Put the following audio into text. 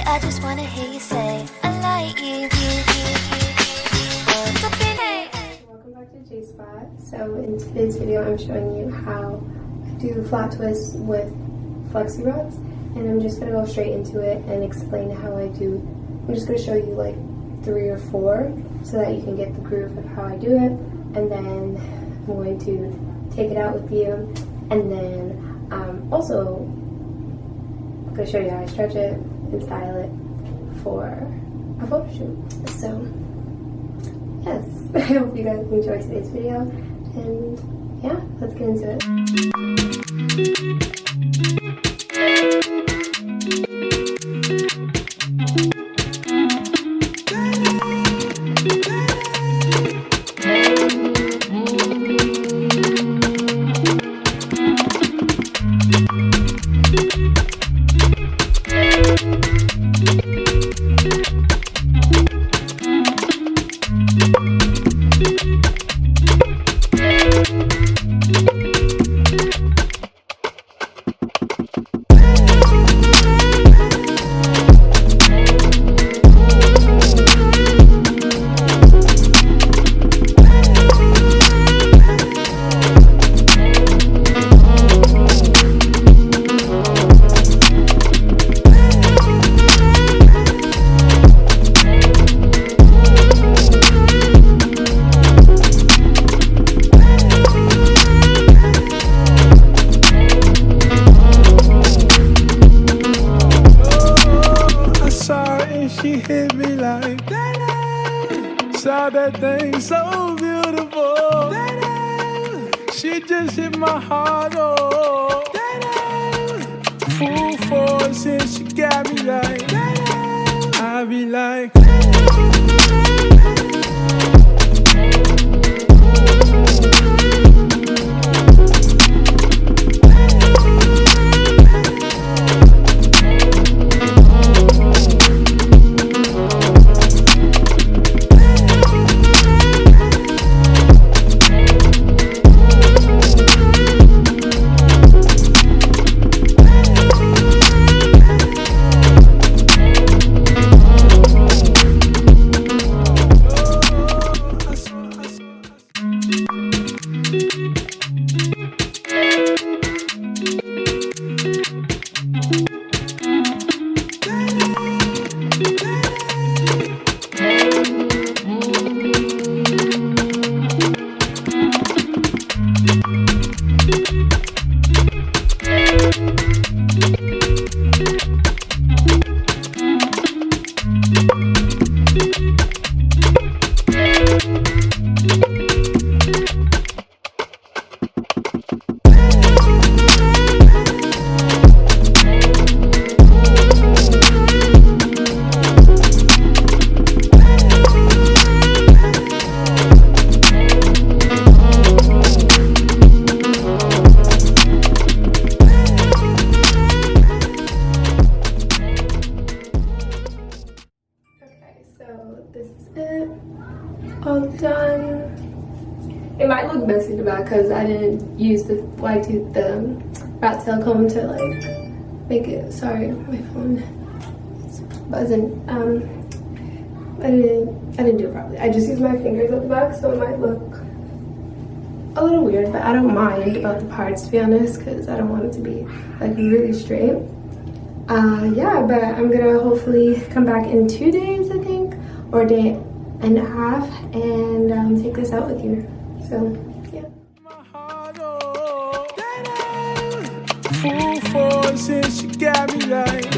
I just wanna hear you say, I like you. Welcome back to J Spot. So in today's video, I'm showing you how I do flat twists with flexi rods, and I'm just gonna go straight into it and explain how I do. I'm just gonna show you like 3 or 4 so that you can get the groove of how I do it, and then I'm going to take it out with you, and then also I'm gonna show you how I stretch it and style it for a photo shoot. So yes, I hope you guys enjoy today's video, and yeah, let's get into it. She hit me like that. Saw that thing so beautiful. She just hit my heart, oh. Full force and she got me like I be like all done. It might look messy in the back because I didn't use the wide tooth, the rat tail comb to like make it. Sorry, my phone is buzzing. I didn't do it properly. I just used my fingers at the back, so it might look a little weird, but I don't mind about the parts, to be honest, because I don't want it to be like really straight. Yeah, but I'm gonna hopefully come back in 2 days, I think, or a day and a half, and take this out with you. So yeah. full force and she got me like